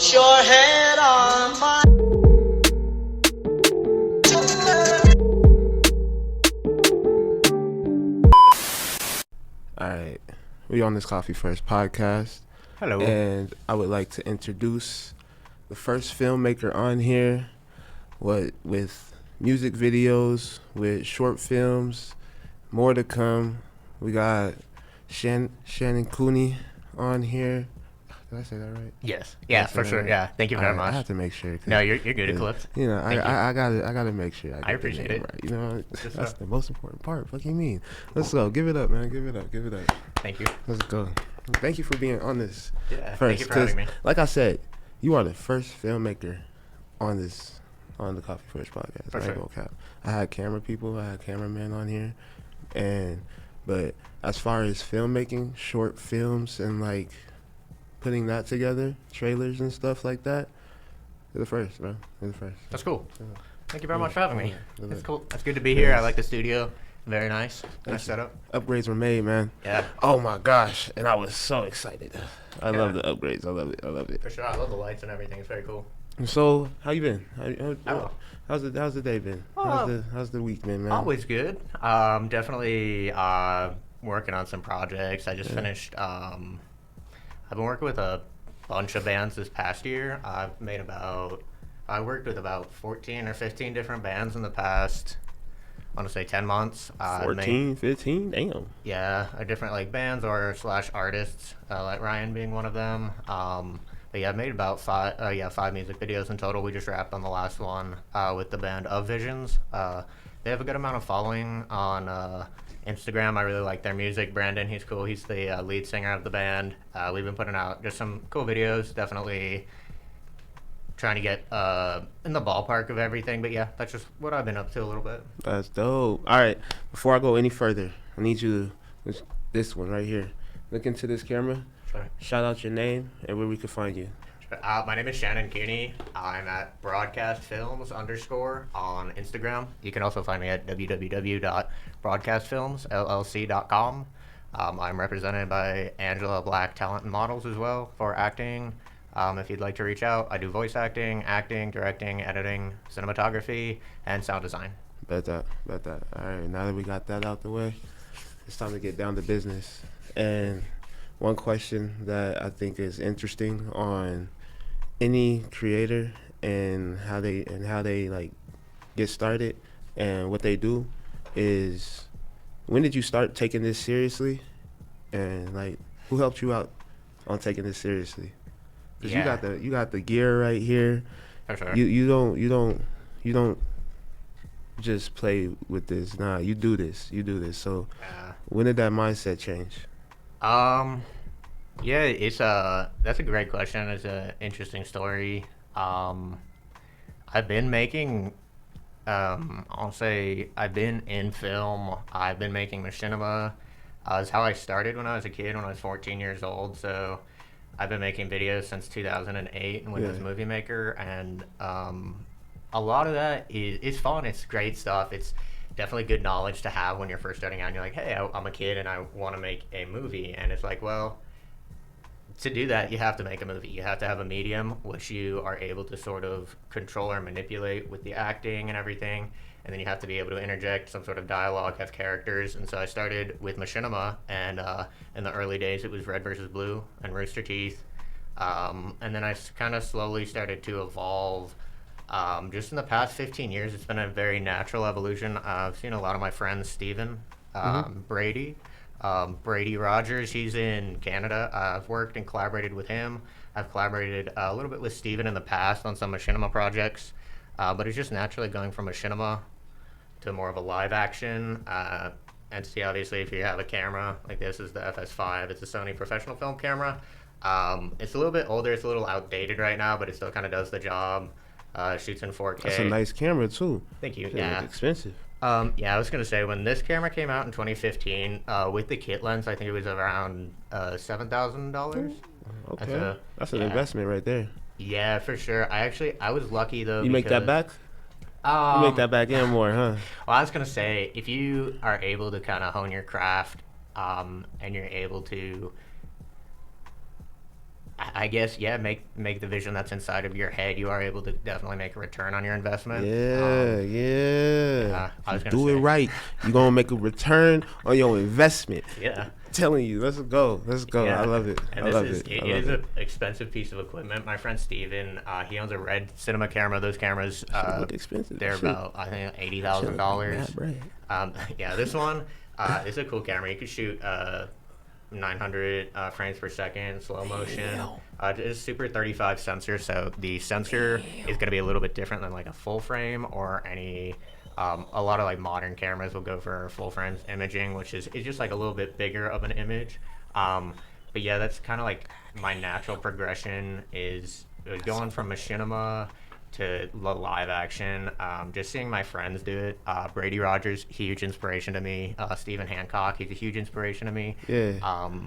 Put your head on my. All right, we on this Coffee First podcast. Hello. And I would like to introduce the first filmmaker on here, with music videos, with short films, more to come. We got Shannon Cooney on here. Did I say that right? Yes. Yeah, for sure. Right? Yeah. Thank you very much. I have to make sure. No, you're good at clips. You know, Thank I gotta make sure. I appreciate the name it. right. You know, Yes, that's sir. the most important part. What do you mean? Let's go. Give it up, man. Give it up. Give it up. Thank you. Let's go. Thank you for being on this. Yeah. First, Thank you for having me. like I said, you are the first filmmaker on the Coffee First podcast. For I ain't sure. gonna cap. I had camera people, I had cameramen on here, but as far as filmmaking, short films and like putting that together, trailers and stuff like that, you're the first, bro. You're the first. That's cool. Yeah. Thank you very much for having me. Yeah. That's cool. That's good to be here. I like the studio. Very nice. Nice setup. Upgrades were made, man. Yeah. Oh my gosh, and I was so excited. I love the upgrades. I love it. I love it. For sure. I love the lights and everything. It's very cool. So, how you been? Oh. How's the day been? How's the week been, man? Always good. Definitely working on some projects. I just finished. I've been working with a bunch of bands this past year. I worked with about 14 or 15 different bands in the past, I want to say 10 months. 14, 15? Damn. Yeah, different like bands or / artists, like Ryan being one of them. But yeah, I've made about five music videos in total. We just wrapped on the last one with the band Of Visions. They have a good amount of following on Instagram. I really like their music. Brandon, he's cool. He's the lead singer of the band. We've been putting out just some cool videos. Definitely trying to get in the ballpark of everything. But yeah, that's just what I've been up to a little bit. That's dope. All right, before I go any further, I need you to, this one right here. Look into this camera. Sure. Shout out your name and where we can find you. My name is Shannon Cooney. I'm at broadcastfilms_ on Instagram. You can also find me at www.broadcastfilmsllc.com. I'm represented by Angela Black Talent and Models as well for acting. If you'd like to reach out, I do voice acting, directing, editing, cinematography, and sound design. Bet that. All right, now that we got that out the way, it's time to get down to business. And one question that I think is interesting on any creator and how they like get started and what they do is, when did you start taking this seriously, and like who helped you out on taking this seriously? Because you got the gear right here. For sure. You don't just play with this. Nah, you do this. So when did that mindset change? Yeah, that's a great question. It's an interesting story. I've been making, I'll say I've been in film. I've been making machinima. It's how I started when I was a kid, when I was 14 years old. So I've been making videos since 2008 in Windows Movie Maker, and a lot of that is fun. It's great stuff. It's definitely good knowledge to have when you're first starting out and you're like, hey, I'm a kid and I want to make a movie. And it's like, well, to do that, you have to make a movie. You have to have a medium which you are able to sort of control or manipulate with the acting and everything. And then you have to be able to interject some sort of dialogue, have characters. And so I started with machinima, and in the early days it was Red versus Blue and Rooster Teeth. And then I kind of slowly started to evolve. Just in the past 15 years, it's been a very natural evolution. I've seen a lot of my friends, Steven, Brady Rogers, he's in Canada. I've worked and collaborated with him. I've collaborated a little bit with Steven in the past on some machinima projects, but it's just naturally going from machinima to more of a live action entity. Obviously, if you have a camera, like this is the FS5, it's a Sony professional film camera. It's a little bit older, it's a little outdated right now, but it still kind of does the job. Shoots in 4K. That's a nice camera too. Thank you. It's Yeah. expensive. Yeah, I was gonna say, when this camera came out in 2015, with the kit lens, I think it was around $7,000. Okay, that's an investment right there. Yeah, for sure. I was lucky though. You make that back? You make that back in more, huh? Well, I was gonna say, if you are able to kind of hone your craft, and you're able to I guess, yeah, make the vision that's inside of your head. You are able to definitely make a return on your investment. Yeah. I was If you gonna do it say, right, you're gonna make a return on your investment. yeah. Telling you, let's go. I Yeah, love it. and I this love is it. it, I it love is it. an expensive piece of equipment. My friend Steven, he owns a red cinema camera. Those cameras, Shit look expensive. they're Shit. about I think Shit look like $80,000. mad bread. Yeah, this one is a cool camera. You can shoot 900 frames per second, slow motion. Damn. It's Super 35 sensor, so the sensor is going to be a little bit different than like a full frame or any. A lot of like modern cameras will go for full frame imaging, which is just like a little bit bigger of an image. But yeah, that's kind of like my natural progression is going from machinima to live action. Just seeing my friends do it. Brady Rogers, huge inspiration to me. Stephen Hancock, he's a huge inspiration to me. Yeah.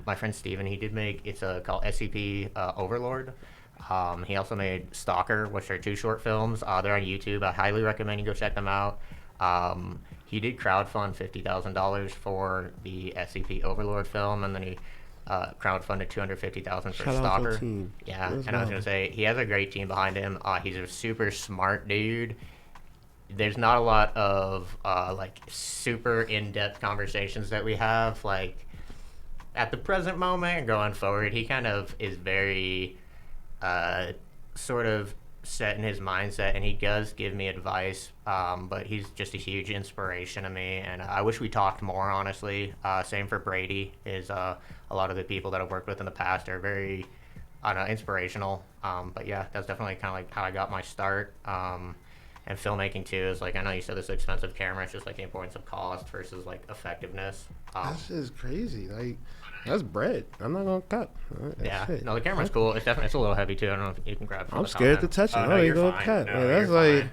My friend Steven, he did make it's called SCP Overlord. He also made Stalker, which are 2 short films. They're on YouTube. I highly recommend you go check them out. He did crowdfund $50,000 for the SCP Overlord film, and then he crowdfunded $250,000 for Shout out Stalker. to team. Yeah, Let's and I was go. gonna say he has a great team behind him. He's a super smart dude. There's not a lot of like super in-depth conversations that we have. Like at the present moment and going forward, he kind of is very sort of set in his mindset, and he does give me advice, but he's just a huge inspiration to me, and I wish we talked more, honestly. Same for Brady. Is a lot of the people that I've worked with in the past are very, I don't know, inspirational. But yeah, that's definitely kind of like how I got my start. And filmmaking too is like, I know you said this is an expensive camera. It's just like the importance of cost versus like effectiveness. That's just crazy. Like, that's bread. I'm not gonna cut. Yeah, Shit. no, the camera's cool. It's definitely, it's a little heavy too. I don't know if you can grab it from I'm the scared to comment. touch it. Oh, I no, ain't you're gonna fine. cut. No, Man, that's you're like, fine.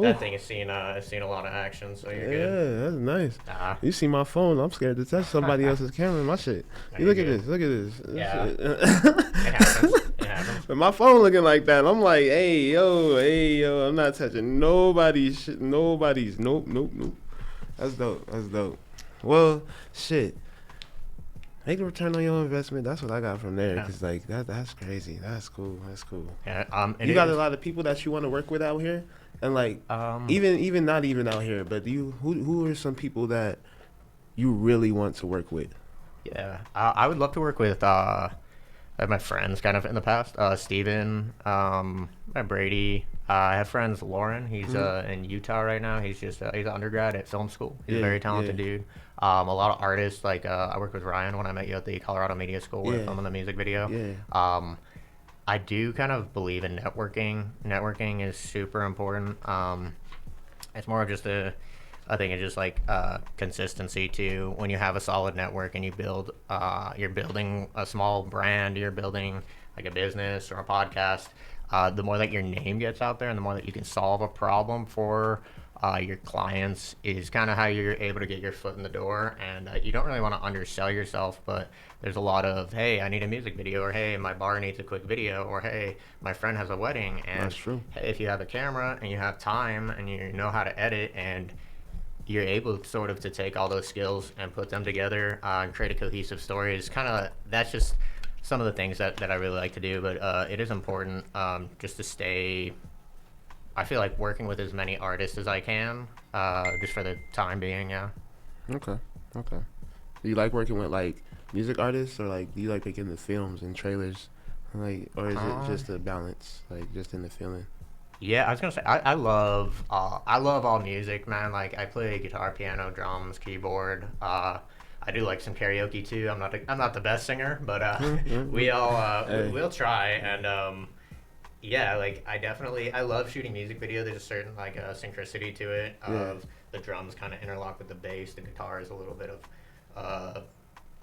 That thing has seen a lot of action, so you're good. yeah, that's nice. Uh, You see my phone? I'm scared to touch somebody else's camera. My shit. No, You look at you're this. Look at this. This Yeah. shit. It happens. It happens. But my phone looking like that. I'm like, hey yo, I'm not touching nobody's shit. Nobody's. Nope. That's dope. That's dope. Well, shit. Make a return on your investment. That's what I got from there. Yeah. Cause like that's crazy. That's cool. Yeah. And You it got a is- lot of people that you want to work with out here, and like Um, even not even out here, but who are some people that you really want to work with? Yeah, I would love to work with my friends kind of in the past. Steven, Brady. I have friends, Lauren. He's in Utah right now. He's just he's an undergrad at film school. He's a Yeah, very talented yeah. dude. A lot of artists, like I worked with Ryan when I met you at the Colorado Media School with Yeah. filming the music video. Yeah. I do kind of believe in networking. Networking is super important. It's more of just I think it's just like consistency too. When you have a solid network and you build, you're building a small brand, you're building like a business or a podcast. The more that your name gets out there and the more that you can solve a problem for your clients is kind of how you're able to get your foot in the door. And you don't really want to undersell yourself, but there's a lot of, hey, I need a music video, or hey, my bar needs a quick video, or hey, my friend has a wedding. And That's true. if you have a camera and you have time and you know how to edit, and you're able sort of to take all those skills and put them together and create a cohesive story, is kind of, that's just some of the things that I really like to do. But it is important just to stay, I feel like, working with as many artists as I can, just for the time being. Yeah. Okay. Do you like working with like music artists, or like do you like making the films and trailers, like, or is it just a balance, like just in the feeling? Yeah, I was gonna say I love all music, man. Like I play guitar, piano, drums, keyboard. I do like some karaoke too. I'm not the best singer, but we'll try. And yeah, like I love shooting music video. There's a certain like synchronicity to it. Of the drums kind of interlock with the bass. The guitar is a little bit of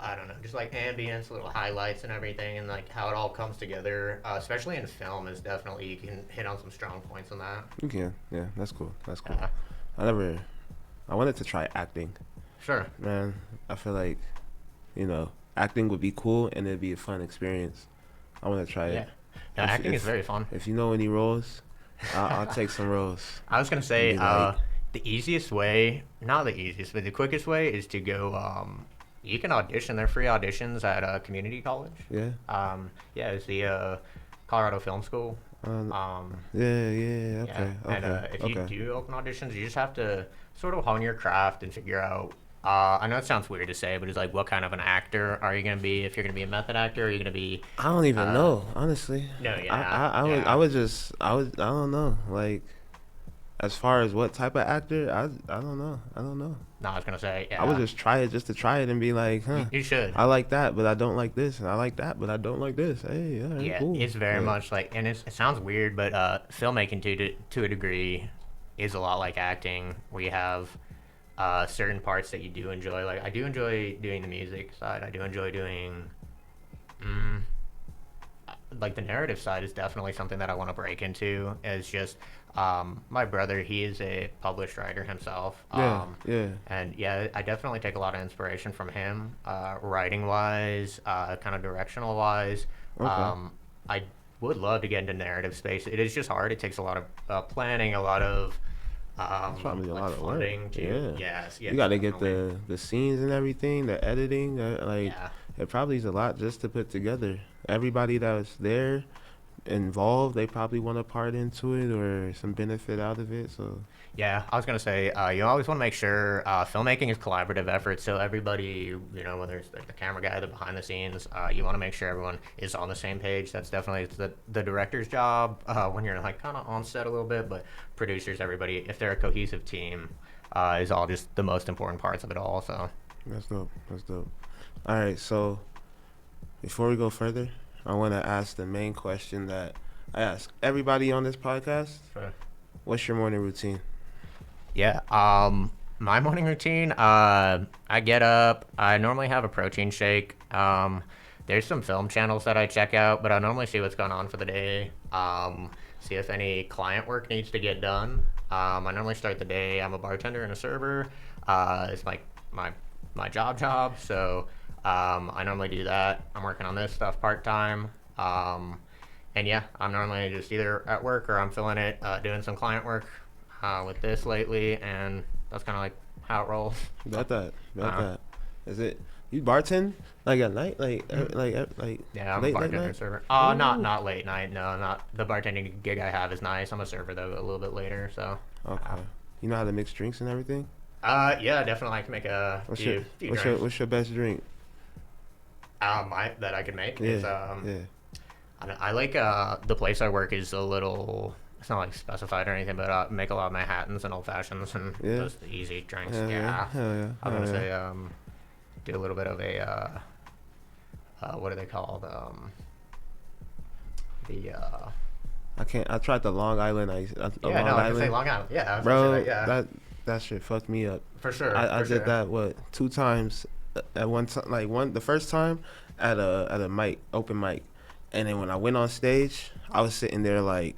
I don't know, just like ambience, little highlights and everything, and like how it all comes together, especially in film, is definitely, you can hit on some strong points on that. You can. Yeah, that's cool. Yeah. I wanted to try acting. Sure. Man, I feel like, acting would be cool and it'd be a fun experience. I want to try Yeah. it. No, acting is very fun. If you know any roles, I'll take some roles. I was gonna say Be like- the easiest way, not the easiest, but the quickest way is to go You can audition. They're free auditions at community college. Yeah. Yeah, it's the Colorado Film School. Yeah. Yeah, Okay. and Okay. if you Okay. do open auditions, you just have to sort of hone your craft and figure out. I know it sounds weird to say, but it's like, what kind of an actor are you gonna be? If you're gonna be a method actor, are you gonna be? I don't even know, honestly. No, I would just I don't know. Like, as far as what type of actor, I don't know. I don't know. No, I was gonna say, yeah. I would just try it just to try it and be like, huh. You should. I like that, but I don't like this, and I like that, but I don't like this. Hey, all right, Yeah, cool. it's very Yeah. much like, and it sounds weird, but filmmaking to a degree is a lot like acting. We have certain parts that you do enjoy. Like, I do enjoy doing the music side. I do enjoy doing, like, the narrative side is definitely something that I want to break into. It's just my brother, he is a published writer himself. Yeah. And yeah, I definitely take a lot of inspiration from him, writing wise, kind of directional wise. Okay. I would love to get into narrative space. It is just hard. It takes a lot of planning, a lot of Probably a like lot of work. funding too. Yeah. Yes, You got to get definitely. the scenes and everything, the editing. Like, Yeah. it probably is a lot just to put together. Everybody that was there involved, they probably want a part into it or some benefit out of it. So Yeah, I was gonna say, you always want to make sure filmmaking is collaborative effort. So everybody, whether it's like the camera guy, the behind the scenes, you want to make sure everyone is on the same page. That's definitely the director's job when you're like kind of on set a little bit. But producers, everybody, if they're a cohesive team, is all just the most important parts of it all. So that's dope. That's dope. All right. So before we go further, I want to ask the main question that I ask everybody on this podcast. What's your morning routine? yeah, my morning routine. I get up. I normally have a protein shake. There's some film channels that I check out, but I normally see what's going on for the day. See if any client work needs to get done. I normally start the day. I'm a bartender and a server. It's like my job. So I normally do that. I'm working on this stuff part time. And yeah, I'm normally just either at work or I'm filling it, doing some client work with this lately, and that's kind of like how it rolls. About that. About Uh-huh. that. Is it you bartend like at night, like Yeah, I'm late a bartender night? and server. Ooh. Not late night. No, not the bartending gig I have is nice. I'm a server though, a little bit later. So. Okay. You know how to mix drinks and everything? Yeah, definitely. I can make a few drinks. What's your best drink? That I can make is Yeah. I like the place I work is a little. It's not like specified or anything, but I make a lot of Manhattans and old fashions and Yeah. just the easy drinks. Hell Yeah. Hell yeah. I was gonna Hell say do a little bit of a what are they called? I can't. I tried the Long Island ice. Yeah, Long no, I can Island. say Long Island. Yeah, I was gonna Bro, say that, yeah, that shit fucked me up. for sure. I for did sure. that what 2 times at one time. Like the first time at a mic, open mic, and then when I went on stage, I was sitting there like,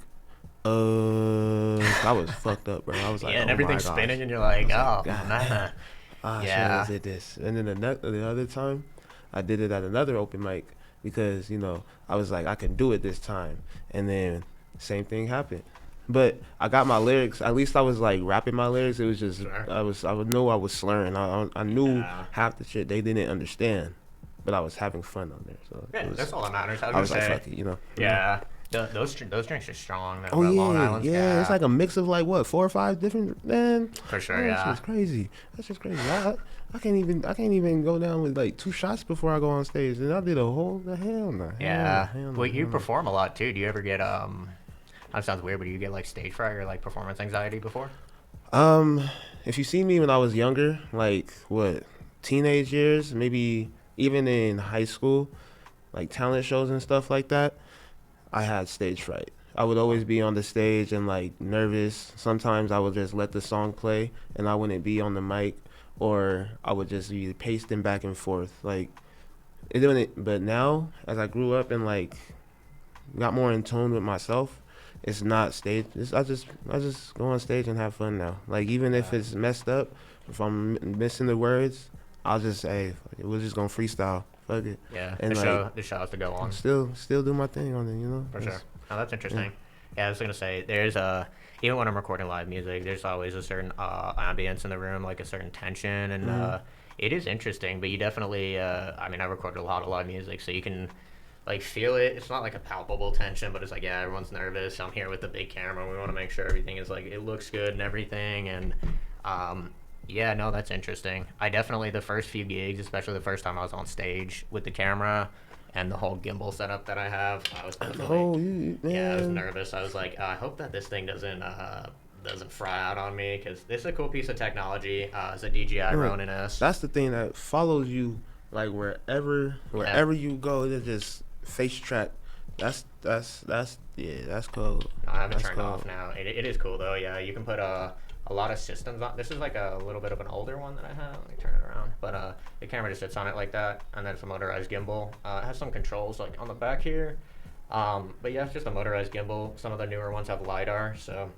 I was fucked up, bro. I was like, Yeah, and oh everything's my gosh. spinning, and you're like, I oh was like, God man. Ah, shit, Yeah. I did this. And then the other time, I did it at another open mic because, I was like, I can do it this time. And then same thing happened. But I got my lyrics. At least I was like rapping my lyrics. It was just, Sure. I would know I was slurring. I knew Yeah. half the shit they didn't understand. But I was having fun on there. So Yeah, it was, that's all that matters. I was like, say, fuck it, yeah, those drinks are strong. Oh Long yeah, Island's, yeah. It's like a mix of like what 4 or 5 different man. for sure. That's Yeah. just crazy. That's just crazy. I can't even go down with like 2 shots before I go on stage, and I did a whole hell no. Yeah. Hell no, Well, you hell no. perform a lot too. Do you ever get that sounds weird, but do you get like stage fright or like performance anxiety before? If you see me when I was younger, like what teenage years, maybe even in high school, like talent shows and stuff like that, I had stage fright. I would always be on the stage and like nervous. Sometimes I would just let the song play and I wouldn't be on the mic, or I would just be pasting back and forth. Like it doing it. But now, as I grew up and like got more in tune with myself, it's not stage. I just go on stage and have fun now. Like even if it's messed up, if I'm missing the words, I'll just say, fuck it, we're just gonna freestyle. Fuck it. Yeah. And The show has to go on. Still do my thing on it, For It's- sure. Oh, that's interesting. Yeah, I was gonna say there's even when I'm recording live music, there's always a certain ambience in the room, like a certain tension, and It is interesting, but you definitely. I mean, I recorded a lot of live music, so you can like feel it. It's not like a palpable tension, but it's like, yeah, everyone's nervous. I'm here with the big camera. We want to make sure everything is like, it looks good and everything. And yeah, no, that's interesting. I definitely, the first few gigs, especially the first time I was on stage with the camera and the whole gimbal setup that I have, I was definitely, yeah, I was nervous. I was like, I hope that this thing doesn't fry out on me, because this is a cool piece of technology. It's a DJI Ronin S. That's the thing that follows you, like wherever you go. It just face track. That's yeah, that's cool. I have it turned off now. It is cool though. Yeah, you can put a lot of systems on. This is like a little bit of an older one that I have. Let me turn it around. But the camera just sits on it like that, and then it's a motorized gimbal. It has some controls like on the back here. But yeah, it's just a motorized gimbal. Some of the newer ones have LiDAR, so.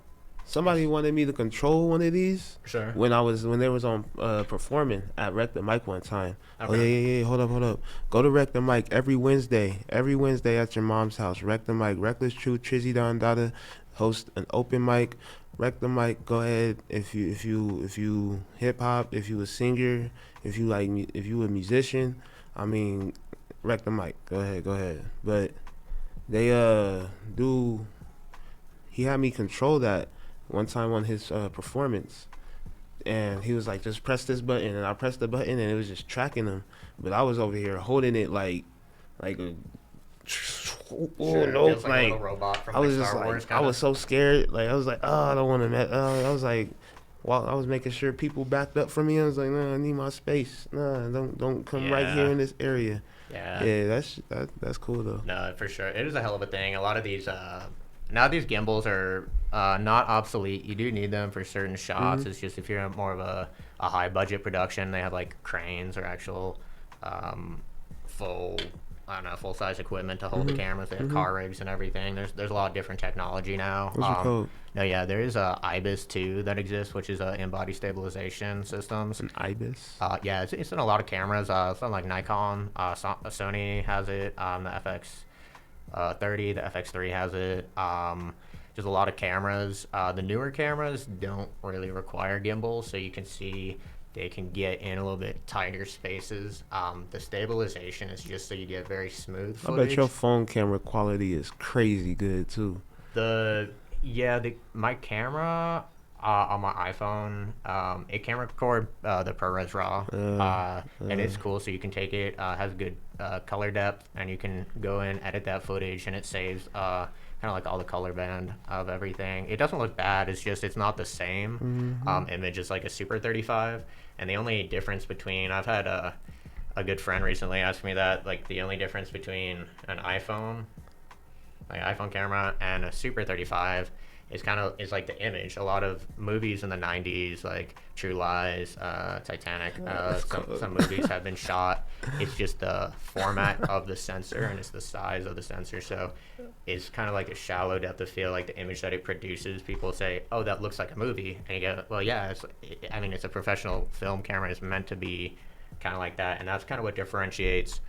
Somebody wanted me to control one of these. Sure. When they was on performing at Wreck the Mic one time. Okay. Oh yeah. Hold up. Go to Wreck the Mic every Wednesday. Every Wednesday at your mom's house. Wreck the Mic. Reckless Truth, Trizzy Don Dada host an open mic. Wreck the Mic. Go ahead. If you hip hop, if you a singer, if you a musician, I mean, Wreck the Mic. Go ahead. But they do. He had me control that one time on his performance, and he was like, just press this button, and I pressed the button, and it was just tracking him, but I was over here holding it like a Sure, no, feels like a little robot from I was like just Star Wars, like, kinda. I was so scared, like I was like, oh, I don't want to I was like, well, I was making sure people backed up from me. I was like, no, I need my space. No, don't come right here in this area. Yeah, that's cool though. No, for sure. It is a hell of a thing. A lot of these now these gimbals are not obsolete. You do need them for certain shots. It's just if you're more of a high budget production, they have like cranes or actual full size equipment to hold the cameras. They have car rigs and everything. There's a lot of different technology now. What's it called? No, yeah, there is a IBIS 2 that exists, which is in-body stabilization systems. An IBIS? Yeah, it's in a lot of cameras. Something like Nikon, Sony has it. The FX30, the FX3 has it. Just a lot of cameras. The newer cameras don't really require gimbals, so you can see they can get in a little bit tighter spaces. The stabilization is just so you get very smooth footage. I bet your phone camera quality is crazy good too. My camera on my iPhone, it can record the ProRes RAW, and it's cool. So you can take it, has good color depth, and you can go in, edit that footage, and it saves kind of like all the color band of everything. It doesn't look bad. It's not the same image as like a Super 35. And the only difference between, I've had a good friend recently ask me that, like the only difference between an iPhone camera and a Super 35 is like the image. A lot of movies in the 90s, like True Lies, Titanic, some movies have been shot. It's just the format of the sensor, and it's the size of the sensor. So it's kind of like a shallow depth of field, like the image that it produces. People say, oh, that looks like a movie. And you go, well, yeah, it's a professional film camera. It's meant to be kind of like that. And that's kind of what differentiates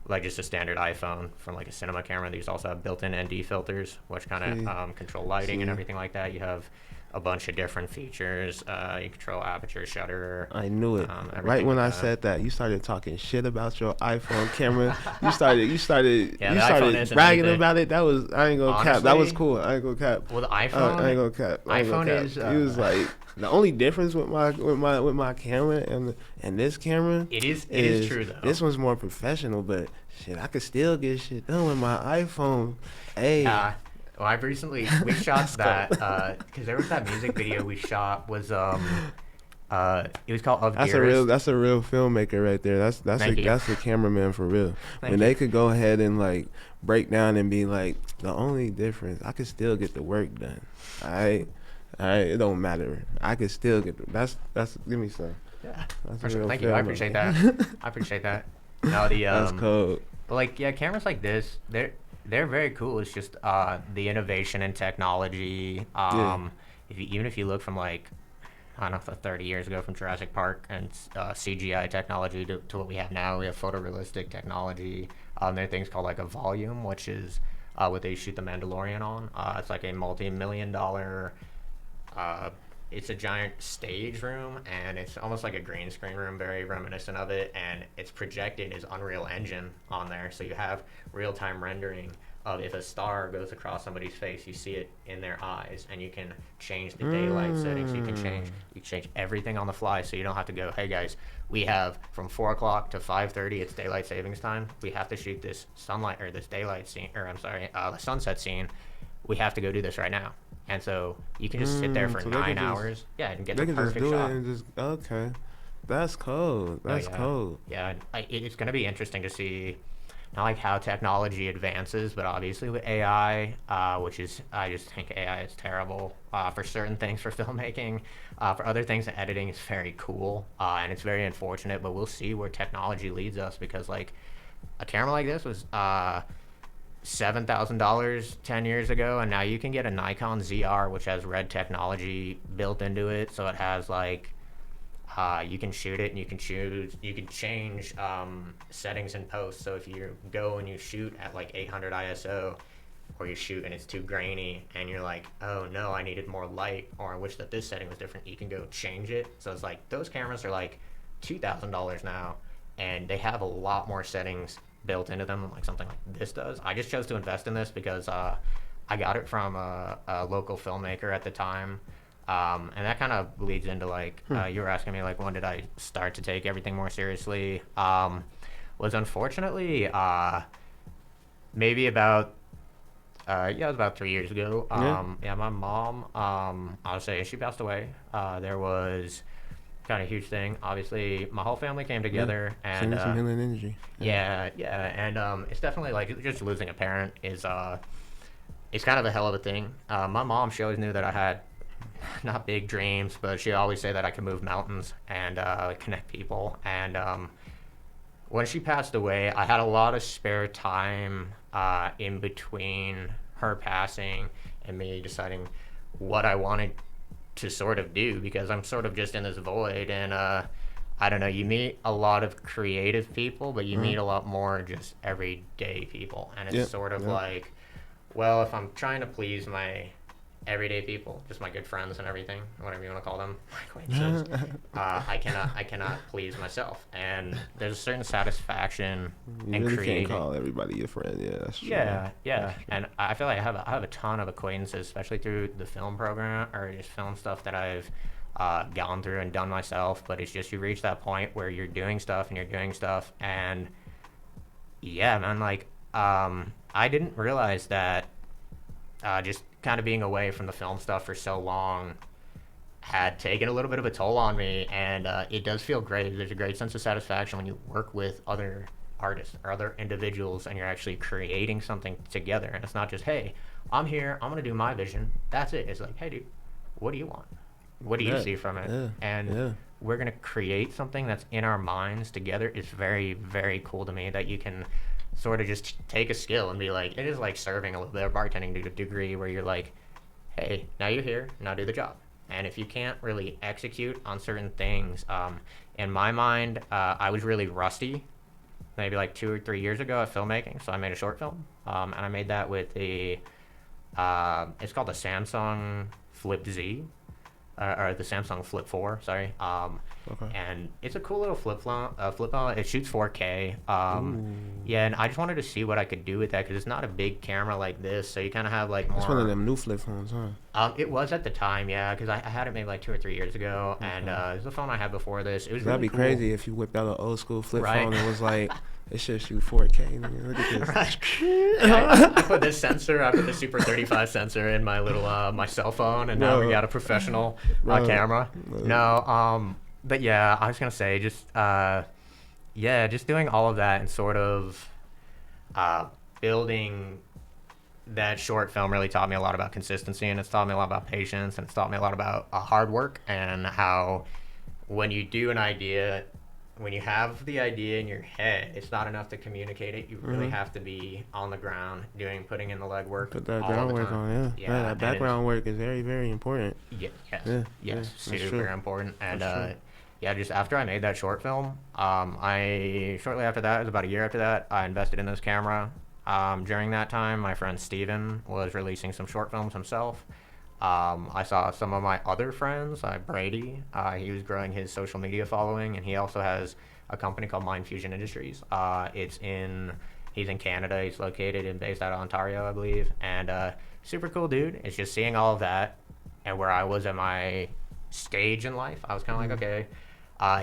like just a standard iPhone from like a cinema camera. These also have built-in ND filters, which kind of control lighting and everything like that. You have a bunch of different features. You control aperture, shutter. I knew it. Right when I said that, you started talking shit about your iPhone camera. You started bragging about it. That was, I ain't gonna cap. That was cool. I ain't gonna cap. Well, the iPhone. I ain't gonna cap. iPhone is. He was like, the only difference with my camera and this camera. It is true though. This one's more professional, but shit, I could still get shit done with my iPhone. Hey. Well, we shot that because there was that music video we shot was it was called Of Dearest. That's a real filmmaker right there. That's a cameraman for real. They could go ahead and like break down and be like, the only difference, I could still get the work done. Alright, it don't matter. I could still get that's give me some. Yeah. Thank you. I appreciate that. No, that's cool. But like, yeah, cameras like this, they're very cool. It's just the innovation in technology. Even if you look from like, I don't know, 30 years ago from Jurassic Park and CGI technology to what we have now, we have photorealistic technology. There are things called like a volume, which is what they shoot the Mandalorian on. It's like a multi-million-dollar it's a giant stage room, and it's almost like a green screen room, very reminiscent of it, and it's projected as Unreal Engine on there, so you have real-time rendering of if a star goes across somebody's face, you see it in their eyes, and you can change the daylight settings. You can change everything on the fly, so you don't have to go, hey guys, we have from 4 o'clock to 5:30. It's daylight savings time. We have to shoot this sunlight or this daylight scene, or I'm sorry, the sunset scene. We have to go do this right now. And so you can just sit there for so 9 hours, and get the They can just perfect do shot. it and just okay. That's cold. That's cold. Yeah, it's going to be interesting to see, not like how technology advances, but obviously with AI, which is, I just think AI is terrible for certain things for filmmaking. For other things, editing is very cool, and it's very unfortunate, but we'll see where technology leads us, because like a camera like this was $7,000 10 years ago, and now you can get a Nikon ZR, which has red technology built into it, so it has like you can shoot it, and you can change settings in post. So if you go and you shoot at like 800 ISO, or you shoot and it's too grainy, and you're like, oh no, I needed more light, or I wish that this setting was different, you can go change it. So it's like those cameras are like $2,000 now, and they have a lot more settings built into them than like something like this does. I just chose to invest in this because I got it from a local filmmaker at the time. And that kind of leads into like you were asking me like when did I start to take everything more seriously. Was unfortunately maybe about it was about 3 years ago. My mom, I'll say she passed away. There was kind of a huge thing. Obviously, my whole family came together, and some healing energy. And it's definitely like just losing a parent is it's kind of a hell of a thing. My mom, she always knew that I had not big dreams, but she always said that I could move mountains and connect people. And when she passed away, I had a lot of spare time in between her passing and me deciding what I wanted to sort of do, because I'm sort of just in this void. And I don't know, you meet a lot of creative people, but you meet a lot more just everyday people. And it's sort of like, well, if I'm trying to please my everyday people, just my good friends and everything, whatever you want to call them, my acquaintances, I cannot please myself. And there's a certain satisfaction in really creating. Can't call everybody your friend. Yeah, that's true. Yeah. And I feel like I have a ton of acquaintances, especially through the film program or just film stuff that I've gone through and done myself. But it's just you reach that point where you're doing stuff, and yeah, man, like I didn't realize that just kind of being away from the film stuff for so long had taken a little bit of a toll on me. And it does feel great. There's a great sense of satisfaction when you work with other artists or other individuals and you're actually creating something together. And it's not just, hey, I'm here, I'm going to do my vision. That's it. It's like, hey, dude, what do you want? What do you see from it? We're going to create something that's in our minds together. It's very, very cool to me that you can sort of just take a skill and be like, it is like serving a little bit of bartending to a degree where you're like, hey, now you're here, now do the job. And if you can't really execute on certain things, in my mind, I was really rusty maybe like 2 or 3 years ago at filmmaking. So I made a short film, and I made that with it's called the Samsung Flip Z. Or the Samsung Flip 4, sorry. And it's a cool little flip phone. It shoots 4K. Yeah, and I just wanted to see what I could do with that because it's not a big camera like this, so you kind of have like more. It's one of them new flip phones, huh? It was at the time, yeah, because I had it maybe like 2 or 3 years ago, and it was the phone I had before this. It was That'd really be cool. crazy if you whipped out an old school flip phone and was like, it should shoot 4K. Nigga. Look at this. Right. I put this sensor, I put the Super 35 sensor in my little my cell phone, and now we got a professional camera. No, but yeah, I was gonna say just just doing all of that and sort of building that short film really taught me a lot about consistency, and it's taught me a lot about patience, and it's taught me a lot about hard work and how when you do an idea. When you have the idea in your head, it's not enough to communicate it. You really have to be on the ground putting in the legwork. Put that groundwork on, yeah. That background work is very, very important. Yes, super important. And just after I made that short film, shortly after that, it was about a year after that, I invested in this camera. During that time, my friend Steven was releasing some short films himself. I saw some of my other friends, Brady. He was growing his social media following, and he also has a company called Mind Fusion Industries. He's in Canada. He's located and based out of Ontario, I believe. And super cool dude. It's just seeing all of that, and where I was at my stage in life, I was kind of like, okay,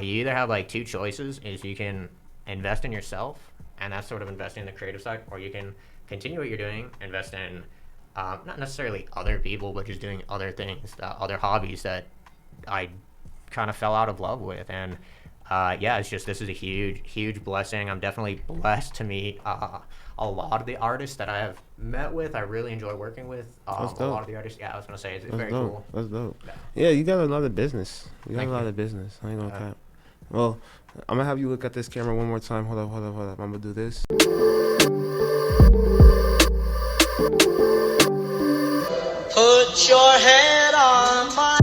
you either have like two choices: is you can invest in yourself, and that's sort of investing in the creative side, or you can continue what you're doing, invest in not necessarily other people, but just doing other things, other hobbies that I kind of fell out of love with. And yeah, it's just, this is a huge blessing. I'm definitely blessed to meet a lot of the artists that I have met with. I really enjoy working with a lot of the artists. Yeah, I was gonna say it's very dope. cool. That's dope. Yeah, you got a lot of business. You got Thank a lot you. of business. I ain't gonna cap. Well, I'm gonna have you look at this camera one more time. Hold up. I'm gonna do this. Put your head on my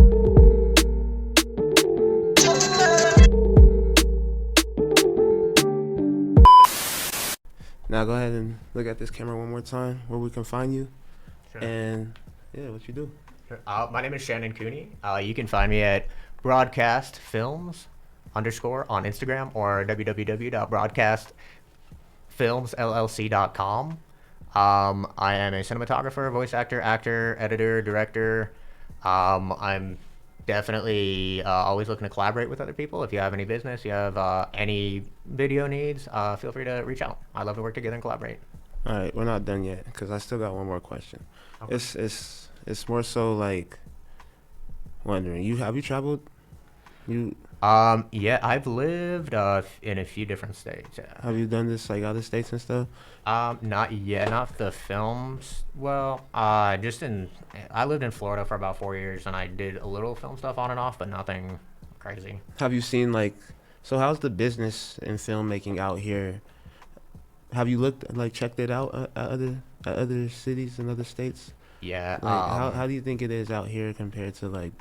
Now go ahead and look at this camera one more time, where we can find you, Sure. and yeah, what you do. My name is Shannon Cooney. You can find me at broadcastfilms_ on Instagram, or www.broadcastfilmsllc.com. I am a cinematographer, voice actor, editor, director. I'm definitely always looking to collaborate with other people. If you have any business, you have any video needs, feel free to reach out. I love to work together and collaborate. All right, we're not done yet because I still got one more question. Okay. It's more so like wondering. Have you traveled? Yeah, I've lived in a few different states. Yeah. Have you done this like other states and stuff? Not yet, not the films. Well, I lived in Florida for about 4 years, and I did a little film stuff on and off, but nothing crazy. Have you seen so how's the business in filmmaking out here? Have you checked it out at other cities and other states? Yeah. How do you think it is out here compared to like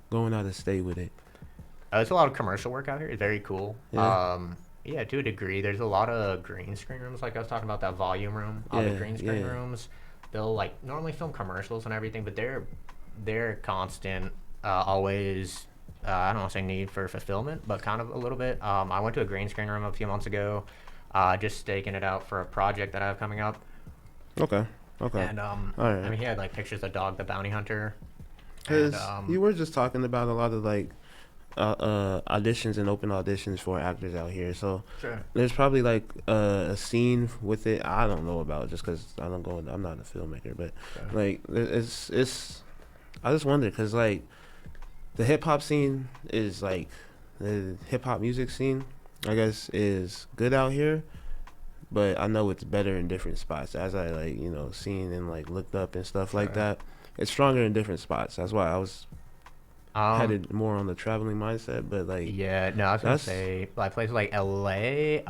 going out of state with it? There's a lot of commercial work out here. It's very cool. Yeah. Yeah, to a degree. There's a lot of green screen rooms, like I was talking about that volume room. The green screen rooms, they'll like normally film commercials and everything, but they're constant, always. I don't want to say need for fulfillment, but kind of a little bit. I went to a green screen room a few months ago, just staking it out for a project that I have coming up. Okay. And All right. I mean, he had like pictures of Dog the Bounty Hunter. Because And, you were just talking about a lot of like auditions and open auditions for actors out here. So Sure. there's probably like a scene with it. I don't know about it just because I'm not a filmmaker, but like it's. I just wonder because like the hip hop scene is like the hip hop music scene, I guess, is good out here. But I know it's better in different spots. As I seen and like looked up and stuff like that. It's stronger in different spots. That's why I was headed more on the traveling mindset. But like, yeah, no, I was gonna say like places like LA,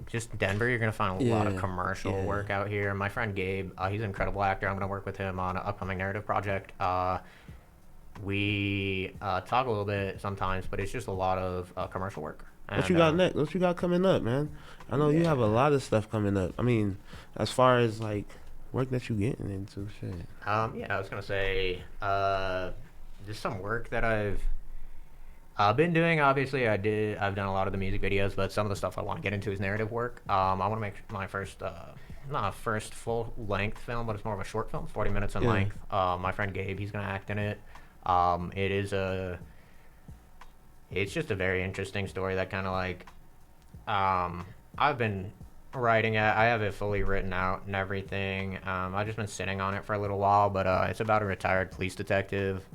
just Denver. You're gonna find a lot of commercial work out here. My friend Gabe, he's an incredible actor. I'm gonna work with him on an upcoming narrative project. We talk a little bit sometimes, but it's just a lot of commercial work. What you got next? What you got coming up, man? I know you have a lot of stuff coming up. I mean, as far as like work that you getting into, shit. Yeah, I was gonna say, just some work that I've been doing. Obviously, I've done a lot of the music videos, but some of the stuff I want to get into is narrative work. I want to make my first, not a first full length film, but it's more of a short film, 40 minutes in length. My friend Gabe, he's gonna act in it. It's just a very interesting story that kind of like, I've been writing it. I have it fully written out and everything. I've just been sitting on it for a little while, but it's about a retired police detective.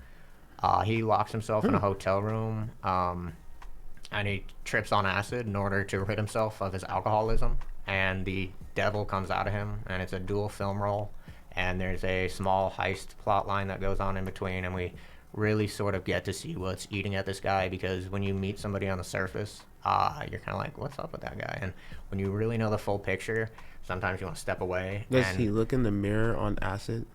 He locks himself in a hotel room, and he trips on acid in order to rid himself of his alcoholism. And the devil comes out of him, and it's a dual film role. And there's a small heist plot line that goes on in between, and we really sort of get to see what's eating at this guy, because when you meet somebody on the surface, you're kind of like, what's up with that guy? And when you really know the full picture, sometimes you want to step away. Does he look in the mirror on acid?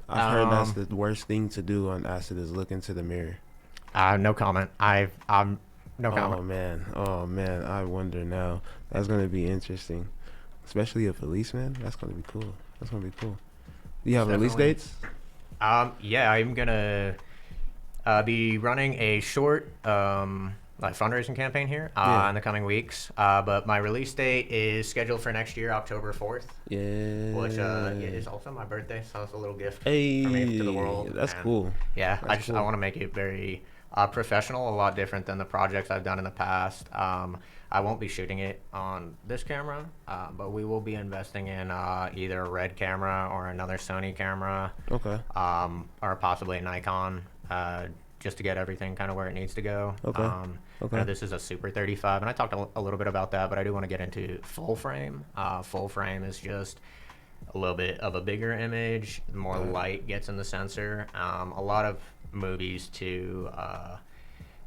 I've heard that's the worst thing to do on acid is look into the mirror. No comment. I'm no comment. Oh man, I wonder now. That's gonna be interesting, especially a policeman. That's gonna be cool. Do you have release dates? Yeah, I'm gonna be running a short like fundraising campaign here Yeah. in the coming weeks. But my release date is scheduled for next year, October 4th, Yeah. which is also my birthday, so it's a little gift from me to the Hey, world. that's And cool. yeah, That's I cool. want to make it very professional, a lot different than the projects I've done in the past. I won't be shooting it on this camera, but we will be investing in either a Red camera or another Sony camera, Okay. or possibly a Nikon, just to get everything kind of where it needs to go. Okay. I know Okay. this is a Super 35, and I talked a little bit about that, but I do want to get into full frame. Full frame is just a little bit of a bigger image, more light gets in the sensor. A lot of movies too,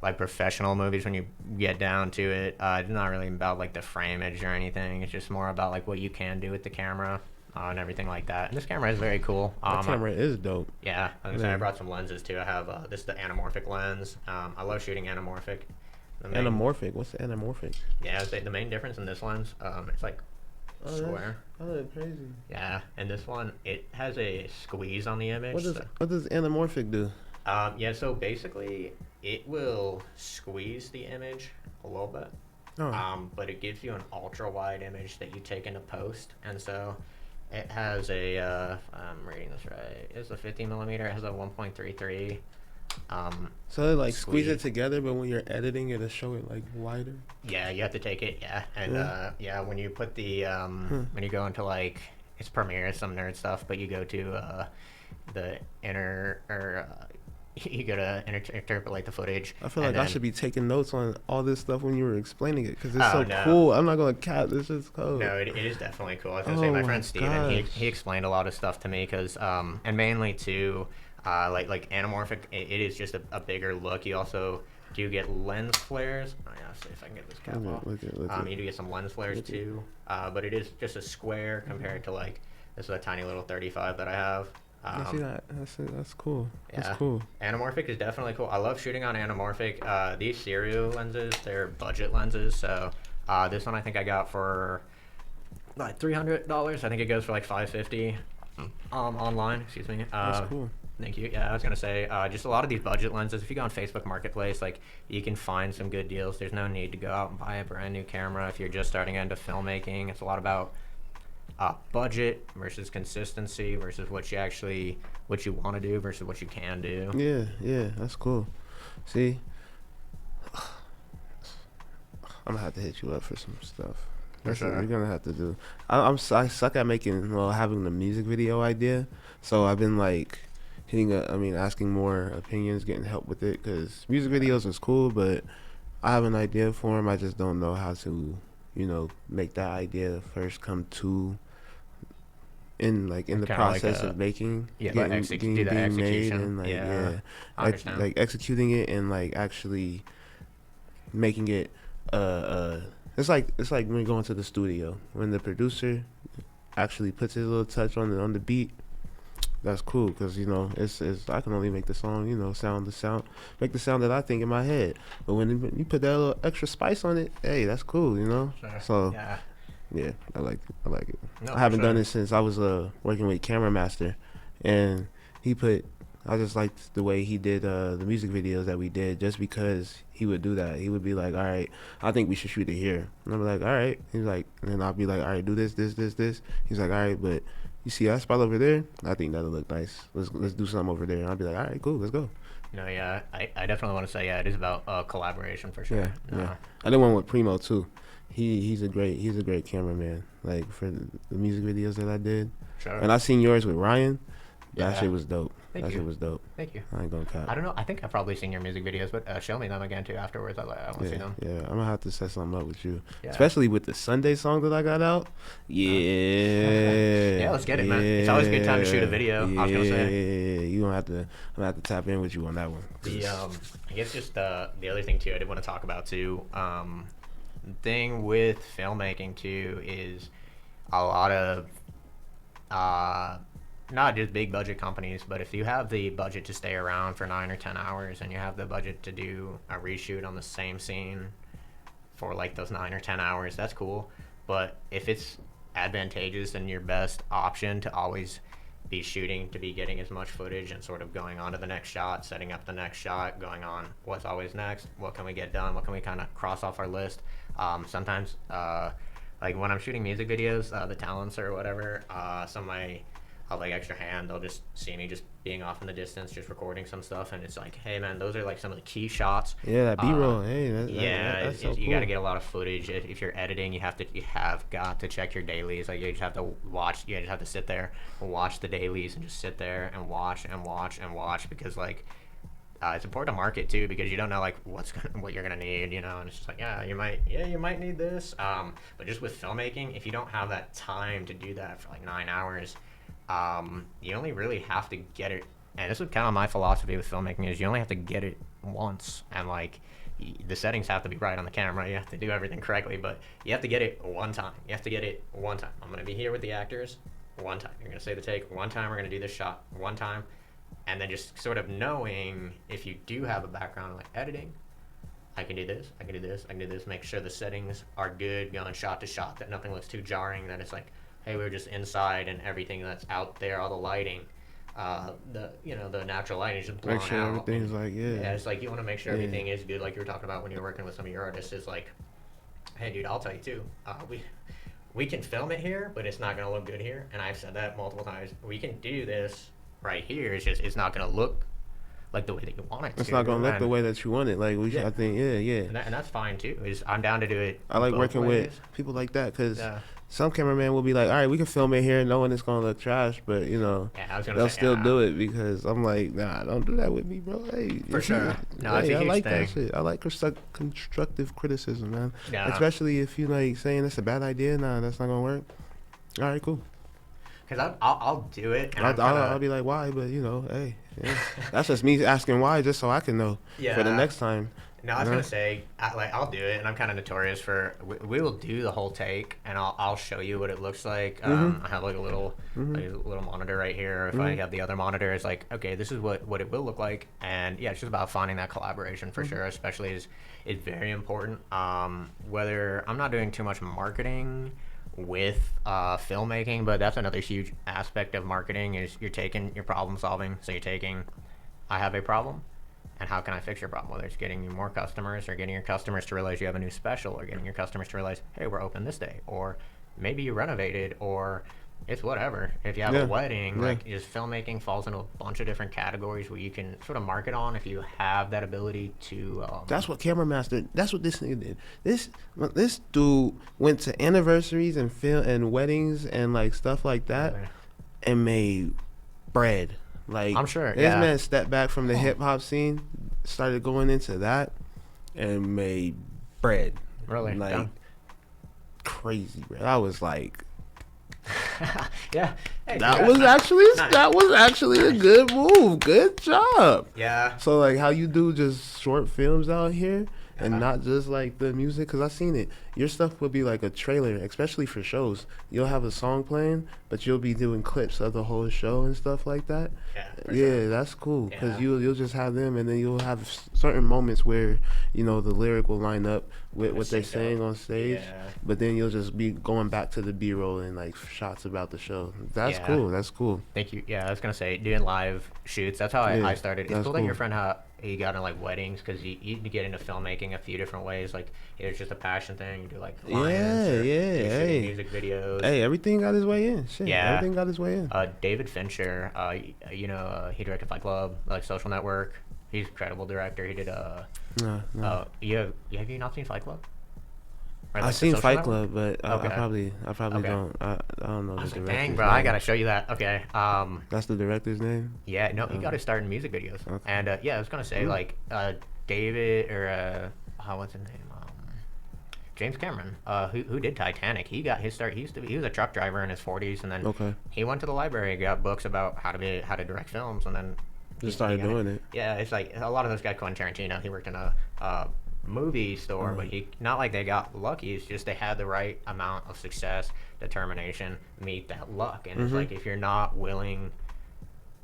like professional movies, when you get down to it, it's not really about like the frameage or anything. It's just more about like what you can do with the camera and everything like that. And this camera is very cool. That camera is dope. Yeah, I was gonna say I brought some lenses too. I have this is the anamorphic lens. I love shooting anamorphic. Anamorphic. What's the anamorphic? Yeah, the main difference in this lens, it's like square. Oh, that's crazy. Yeah, and this one, it has a squeeze on the image. What does anamorphic do? Yeah, so basically, it will squeeze the image a little bit, but it gives you an ultra wide image that you take into post, and so it has a. I'm reading this right. It's a 50 millimeter. It has a 1.33. So they like squeeze it together, but when you're editing, it'll show it like wider. Yeah, you have to take it. Yeah, and when you put the when you go into like it's Premiere, it's some nerd stuff, but you go to the inner or you go to interpolate the footage. I feel like I should be taking notes on all this stuff when you were explaining it because it's no. cool. I'm not gonna cap. This is cool. No, it is definitely cool. I was gonna say my friend Steven, he explained a lot of stuff to me because and mainly too. Like anamorphic, it is just a bigger look. You also do get lens flares. Oh yeah, see if I can get this cap off. You do get some lens flares too, but it is just a square compared to like this is a tiny little 35 that I have. I see that. That's cool. Yeah. That's cool. Anamorphic is definitely cool. I love shooting on anamorphic. These Serial lenses, they're budget lenses. So this one I think I got for like $300. I think it goes for like $550 online. Excuse me. That's cool. Thank you. Yeah, I was gonna say just a lot of these budget lenses. If you go on Facebook Marketplace, like you can find some good deals. There's no need to go out and buy a brand new camera if you're just starting into filmmaking. It's a lot about budget versus consistency versus what you want to do versus what you can do. Yeah, that's cool. See, I'm gonna have to hit you up for some stuff. That's what we're gonna have to do. I suck at having the music video idea, so I've been like asking more opinions, getting help with it, because music videos is cool, but I have an idea for them. I just don't know how to, make that idea first come to in the process of making, do the execution. made, and I understand. like executing it and like actually making it. It's like when you go into the studio when the producer actually puts his little touch on the beat. That's cool because it's I can only make the song make the sound that I think in my head, but when you put that little extra spice on it, hey, that's cool, Sure. So yeah, I like it. No, I haven't done it since I was working with Camera Master, and I just liked the way he did the music videos that we did, just because he would do that. He would be like, all right, I think we should shoot it here, and I'm like, all right. He's like, and then I'll be like, all right, do this. He's like, all right, but you see that spot over there? I think that'll look nice. Let's do something over there. And I'll be like, all right, cool, let's go. Yeah, I definitely want to say, it is about collaboration for sure. Yeah. I did one with Primo too. He's a great cameraman. Like for the music videos that I did. Sure. And I seen yours with Ryan. That Yeah. shit was dope. Thank That you. shit was dope. Thank you. I ain't gonna cap. I don't know. I think I've probably seen your music videos, but show me them again too afterwards. I want to see them. Yeah, I'm gonna have to set something up with you, Yeah. especially with the Sunday song that I got out. Yeah, Yeah, let's get it, man. It's always a good time to shoot a video. I was gonna say. Yeah, you I'm gonna have to tap in with you on that one. I guess just the other thing too I did want to talk about too. The thing with filmmaking too is a lot of not just big budget companies, but if you have the budget to stay around for 9 or 10 hours and you have the budget to do a reshoot on the same scene for like those 9 or 10 hours, that's cool. But if it's advantageous, then your best option to always be shooting to be getting as much footage and sort of going on to the next shot, setting up the next shot, going on what's always next, what can we get done, what can we kind of cross off our list. Sometimes, like when I'm shooting music videos, the talents or whatever, some of my like extra hand, they'll just see me just being off in the distance, just recording some stuff, and it's like, hey man, those are like some of the key shots. Yeah, that B-roll. Hey, Yeah, that's so you cool. got to get a lot of footage. If you're editing, you have got to check your dailies. Like you just have to watch. You just have to sit there and watch the dailies and just sit there and watch and watch and watch, because like it's important to market too, because you don't know like what you're gonna need, you know. And it's just like, you might need this. But just with filmmaking, if you don't have that time to do that for like 9 hours, you only really have to get it. And this is kind of my philosophy with filmmaking, is you only have to get it once, and like the settings have to be right on the camera. You have to do everything correctly, but you have to get it one time. You have to get it one time. I'm going to be here with the actors one time. You're going to say the take one time. We're going to do this shot one time. And then just sort of knowing, if you do have a background like editing, I can do this, I can do this, I can do this. Make sure the settings are good, going shot to shot, that nothing looks too jarring, that it's like, hey, we're just inside and everything that's out there, all the lighting, the natural lighting is just blown out. Make sure everything's like, Yeah, it's like you want to make sure everything is good, like you were talking about when you were working with some of your artists. Is like, hey, dude, I'll tell you too. We can film it here, but it's not gonna look good here. And I've said that multiple times. We can do this right here. It's not gonna look like the way that you want it to. It's not gonna look the way that you want it. Like I think, and that's fine too. I'm down to do it. I like working with people like that, because some cameraman will be like, all right, we can film it here knowing it's gonna look trash, but you know, they'll still do it, because I'm like, nah, don't do that with me, bro. Hey, for sure. No, hey, it's a huge I like thing. that shit. I like constructive criticism, man. Yeah. Especially if you like saying it's a bad idea. Nah, that's not gonna work. All right, cool. Because I'll do it. And I'll be like, why? But you know, hey, that's just me asking why, just so I can know for the next time. No, I was gonna say, I'll do it, and I'm kind of notorious for we will do the whole take, and I'll show you what it looks like. I have like a little monitor right here. If I have the other monitor, it's like, okay, this is what it will look like, and yeah, it's just about finding that collaboration for sure. Especially is very important. Whether I'm not doing too much marketing with filmmaking, but that's another huge aspect of marketing, is you're problem solving. So you're taking, I have a problem, and how can I fix your problem? Whether it's getting you more customers, or getting your customers to realize you have a new special, or getting your customers to realize, hey, we're open this day, or maybe you renovated, or it's whatever. If you have a wedding, like just filmmaking falls into a bunch of different categories where you can sort of market on if you have that ability to. That's what Camera Master. That's what this nigga did. This dude went to anniversaries and film and weddings and like stuff like that, and made bread. Like, I'm sure. This man stepped back from the hip hop scene, started going into that, and made bread. Really? Like crazy bread. I was like, yeah. Hey, that was actually a good move. Good job. Yeah. So like how you do just short films out here, and not just like the music, because I've seen it. Your stuff will be like a trailer, especially for shows. You'll have a song playing, but you'll be doing clips of the whole show and stuff like that. Yeah, that's cool, because you'll just have them, and then you'll have certain moments where, you know, the lyric will line up with what they're saying on stage, but then you'll just be going back to the B-roll and like shots about the show. That's cool. That's cool. Thank you. Yeah, I was gonna say, doing live shoots. That's how I started. It's cool that your friend he got in like weddings, because you get into filmmaking a few different ways. Like it's just a passion thing. You do like clients, hey, music videos. Hey, everything got his way in. Shit, everything got his way in. David Fincher, he directed Fight Club, like Social Network. He's a credible director. He did No. have you not seen Fight Club? Right, I've seen Fight Club, but I probably don't. I don't know I was the like, director's dang, bro, name. I gotta show you that. Okay. That's the director's name? Yeah, no, he got his start in music videos. Okay. And I was gonna say David or what's his name? James Cameron, who did Titanic. He got his start. He was a truck driver in his 40s, and then he went to the library, got books about how to direct films, and then just started doing it. Yeah, it's like a lot of those guys. Quentin Tarantino, he worked in a movie store, but not like they got lucky. It's just they had the right amount of success, determination, meet that luck. And it's like, if you're not willing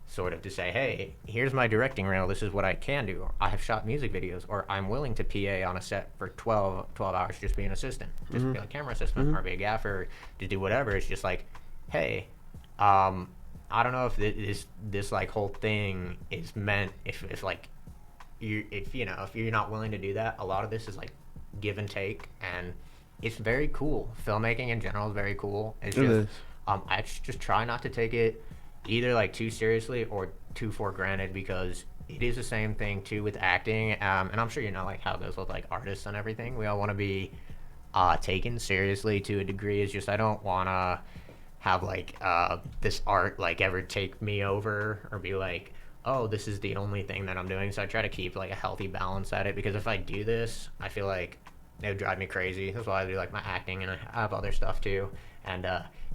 sort of to say, hey, here's my directing reel, this is what I can do. I have shot music videos, or I'm willing to PA on a set for 12 hours, just be an assistant, just be a camera assistant, or be a gaffer, to do whatever. It's just like, hey, I don't know if this like whole thing is meant if like if you're not willing to do that. A lot of this is like give and take, and it's very cool. Filmmaking in general is very cool. It's just I just try not to take it either like too seriously or too for granted, because it is the same thing too with acting. And I'm sure you know like how it goes with like artists and everything. We all want to be taken seriously to a degree. It's just I don't want to have like this art like ever take me over or be like, oh, this is the only thing that I'm doing. So I try to keep like a healthy balance at it, because if I do this, I feel like it would drive me crazy. That's why I do like my acting, and I have other stuff too. And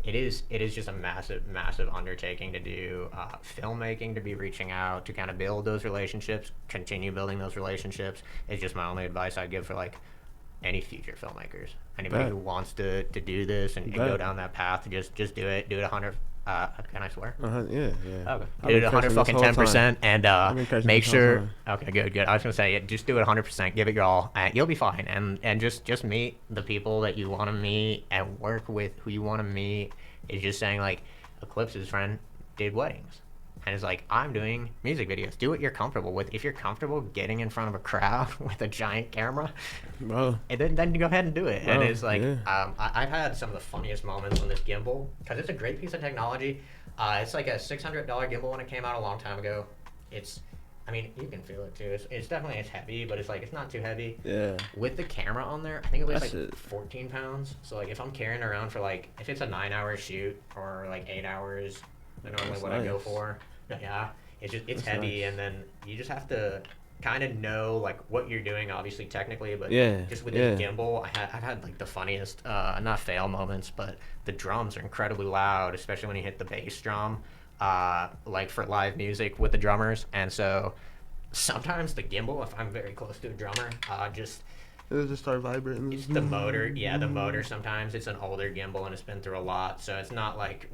it is just a massive undertaking to do filmmaking, to be reaching out, to kind of build those relationships, continue building those relationships. It's just my only advice I'd give for like any future filmmakers, anybody who wants to do this and go down that path. Just do it 100. Can I swear? Yeah. Okay. Do it 100 fucking 10%, and make sure. Okay, good. I was gonna say, just do it 100%. Give it your all. You'll be fine, and just meet the people that you want to meet and work with who you want to meet. It's just saying like, Eclipse's friend did weddings, and it's like, I'm doing music videos. Do what you're comfortable with. If you're comfortable getting in front of a crowd with a giant camera, bro, and then go ahead and do it. Bro, and it's like, yeah. I've had some of the funniest moments on this gimbal, because it's a great piece of technology. It's like a $600 gimbal when it came out a long time ago. I mean, you can feel it too. It's definitely heavy, but it's not too heavy. Yeah. With the camera on there, I think it weighs That's like 14 pounds. So like, if I'm carrying around for like, if it's a 9-hour shoot or like 8 hours, then normally That's what nice. I go for. Yeah, it's That's heavy, nice. and then you just have to kind of know like what you're doing, obviously technically, but just with this gimbal, I've had like the funniest not fail moments, but the drums are incredibly loud, especially when you hit the bass drum, like for live music with the drummers. And so sometimes the gimbal, if I'm very close to a drummer, it'll just start vibrating. it's the motor. Yeah, the motor. Sometimes it's an older gimbal and it's been through a lot, so it's not like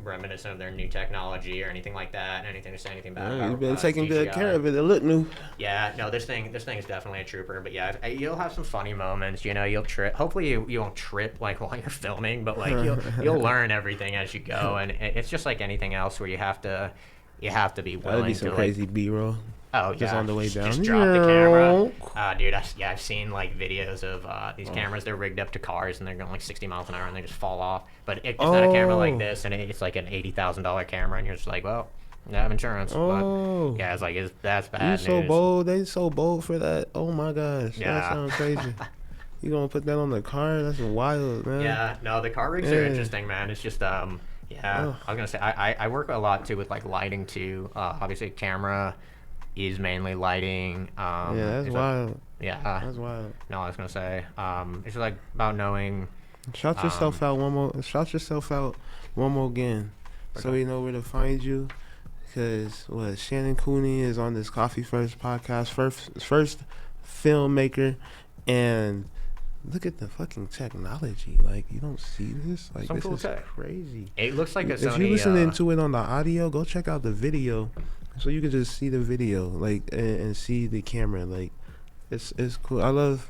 reminiscent of their new technology or anything like that. Anything to say anything bad about? You've been taking good DJI. care of it. It look new. Yeah, no, this thing is definitely a trooper. But yeah, you'll have some funny moments. You know, you'll trip. Hopefully, you won't trip like while you're filming, but like you'll learn everything as you go, and it's just like anything else where you have to be willing That'd be some to crazy B-roll. Oh, just on the way down. Just drop the camera. Dude, I've seen like videos of these cameras. They're rigged up to cars and they're going like 60 miles an hour and they just fall off. But it's not a camera like this, and it's like an $80,000 camera, and you're just like, well, I have insurance. But yeah, it's like that's bad news. You so bold. They so bold for that. Oh my gosh, Yeah. that sounds crazy. You gonna put that on the car? That's wild, man. Yeah, no, the car rigs are interesting, man. It's just I was gonna say I work a lot too with like lighting too. Obviously, camera is mainly lighting. Yeah, that's wild. Yeah, That's wild. no, I was gonna say it's just like about knowing. Shout yourself out one more. Shout yourself out one more again, so we know where to find you. Because Shannon Cooney is on this Coffee First podcast, first filmmaker, and look at the fucking technology. Like, you don't see this. Like, Some this cool is tech. crazy. It looks like a If Sony. you're listening to it on the audio, go check out the video, so you can just see the video, like, and see the camera. Like, it's cool. I love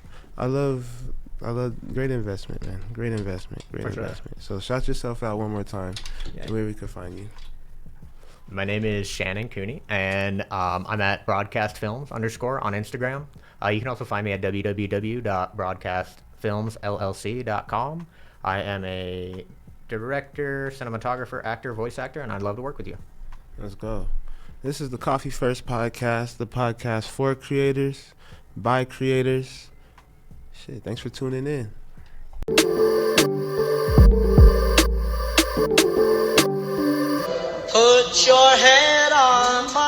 great investment, man. Great investment. Sure. So shout yourself out one more time, where we could find you. My name is Shannon Cooney, and I'm at Broadcast Films _ on Instagram. You can also find me at www.broadcastfilmsllc.com. I am a director, cinematographer, actor, voice actor, and I'd love to work with you. Let's go. This is the Coffee First podcast, the podcast for creators, by creators. Shit, thanks for tuning in. Put your head on my